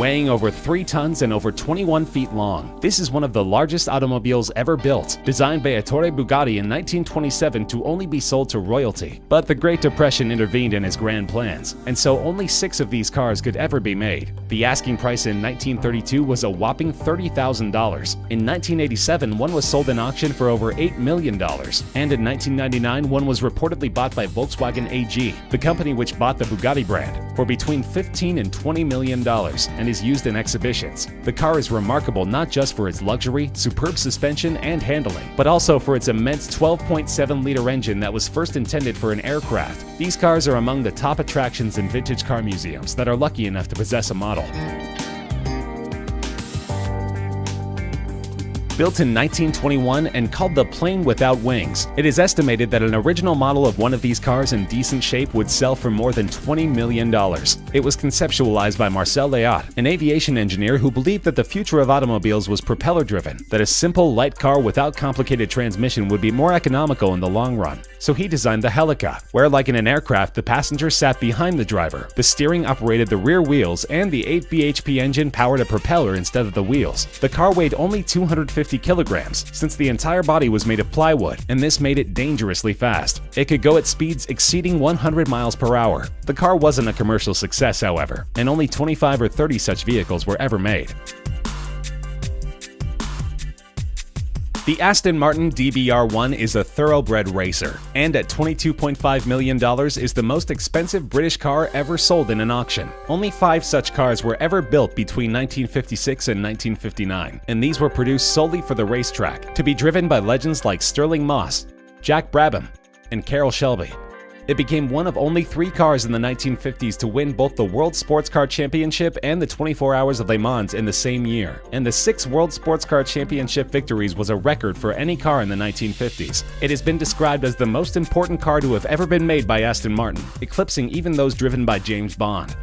weighing over 3 tons and over 21 feet long. This is one of the largest automobiles ever built, designed by Ettore Bugatti in 1927 to only be sold to royalty. But the Great Depression intervened in his grand plans, and so only 6 of these cars could ever be made. The asking price in 1932 was a whopping $30,000. In 1987, one was sold in auction for over $8 million. And in 1999, one was reportedly bought by Volkswagen AG, the company which bought the Bugatti brand, for between $15 and $20 million and is used in exhibitions. The car is remarkable not just for its luxury, superb suspension, and handling, but also for its immense 12.7-liter engine that was first intended for an aircraft. These cars are among the top attractions in vintage car museums that are lucky enough to possess a model. Built in 1921 and called the Plane Without Wings, it is estimated that an original model of one of these cars in decent shape would sell for more than $20 million. It was conceptualized by Marcel Léat, an aviation engineer who believed that the future of automobiles was propeller-driven, that a simple, light car without complicated transmission would be more economical in the long run. So he designed the Helica, where like in an aircraft, the passenger sat behind the driver, the steering operated the rear wheels, and the 8 bhp engine powered a propeller instead of the wheels. The car weighed only 250 kilograms, since the entire body was made of plywood, and this made it dangerously fast. It could go at speeds exceeding 100 miles per hour. The car wasn't a commercial success, however, and only 25 or 30 such vehicles were ever made. The Aston Martin DBR1 is a thoroughbred racer, and at $22.5 million is the most expensive British car ever sold in an auction. Only 5 such cars were ever built between 1956 and 1959, and these were produced solely for the racetrack, to be driven by legends like Stirling Moss, Jack Brabham, and Carroll Shelby. It became one of only 3 cars in the 1950s to win both the World Sports Car Championship and the 24 Hours of Le Mans in the same year, and the 6 World Sports Car Championship victories was a record for any car in the 1950s. It has been described as the most important car to have ever been made by Aston Martin, eclipsing even those driven by James Bond.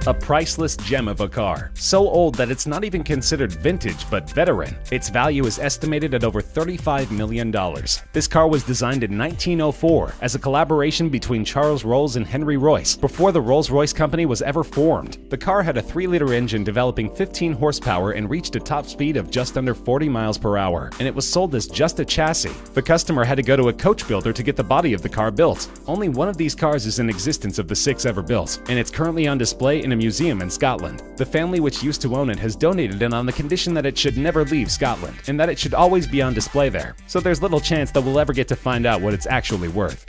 A priceless gem of a car, so old that it's not even considered vintage but veteran. Its value is estimated at over $35 million. This car was designed in 1904 as a collaboration between Charles Rolls and Henry Royce, before the Rolls-Royce company was ever formed. The car had a 3-liter engine developing 15 horsepower and reached a top speed of just under 40 miles per hour, and it was sold as just a chassis. The customer had to go to a coach builder to get the body of the car built. Only one of these cars is in existence of the 6 ever built, and it's currently on display in a museum in Scotland. The family which used to own it has donated it on the condition that it should never leave Scotland, and that it should always be on display there, so there's little chance that we'll ever get to find out what it's actually worth.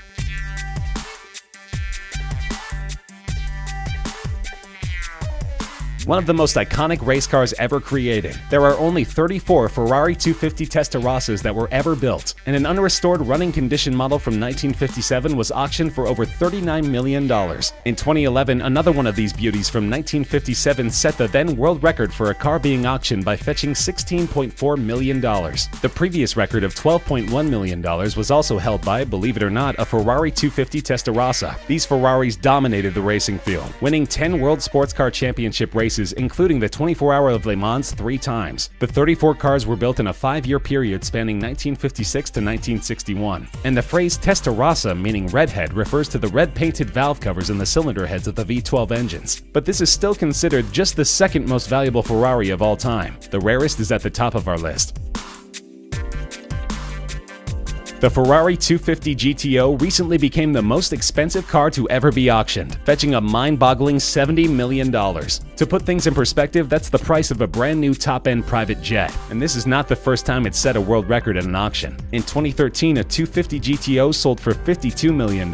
One of the most iconic race cars ever created. There are only 34 Ferrari 250 Testarossas that were ever built, and an unrestored running condition model from 1957 was auctioned for over $39 million. In 2011, another one of these beauties from 1957 set the then world record for a car being auctioned by fetching $16.4 million. The previous record of $12.1 million was also held by, believe it or not, a Ferrari 250 Testarossa. These Ferraris dominated the racing field, winning 10 World Sports Car Championship races, including the 24 Hour of Le Mans 3 times. The 34 cars were built in a 5-year period spanning 1956 to 1961, and the phrase Testarossa, meaning redhead, refers to the red painted valve covers in the cylinder heads of the V12 engines. But this is still considered just the second most valuable Ferrari of all time. The Rarest is at the top of our list. The Ferrari 250 GTO recently became the most expensive car to ever be auctioned, fetching a mind-boggling $70 million. To put things in perspective, that's the price of a brand new top-end private jet, and this is not the first time it set a world record at an auction. In 2013, a 250 GTO sold for $52 million.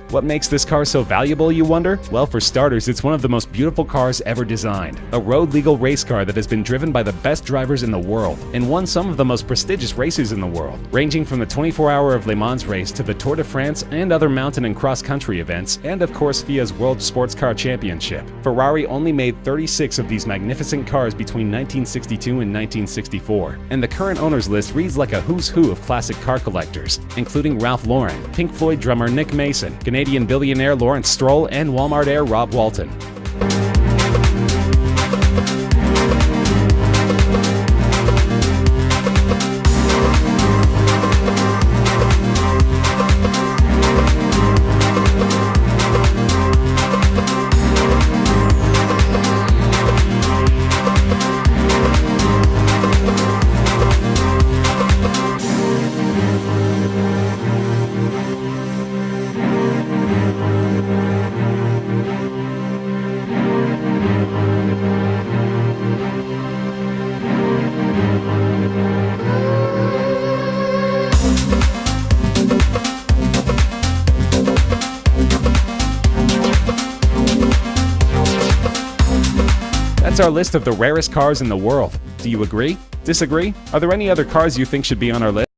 What makes this car so valuable, you wonder? Well, for starters, it's one of the most beautiful cars ever designed. A road-legal race car that has been driven by the best drivers in the world, and won some of the most prestigious races in the world, ranging from the 24 Hour of Le Mans race to the Tour de France and other mountain and cross-country events, and of course FIA's World Sports Car Championship. Ferrari only made 36 of these magnificent cars between 1962 and 1964, and the current owners list reads like a who's who of classic car collectors, including Ralph Lauren, Pink Floyd drummer Nick Mason, Canadian billionaire Lawrence Stroll, and Walmart heir Rob Walton. That's our list of the rarest cars in the world. Do you agree? Disagree? Are there any other cars you think should be on our list?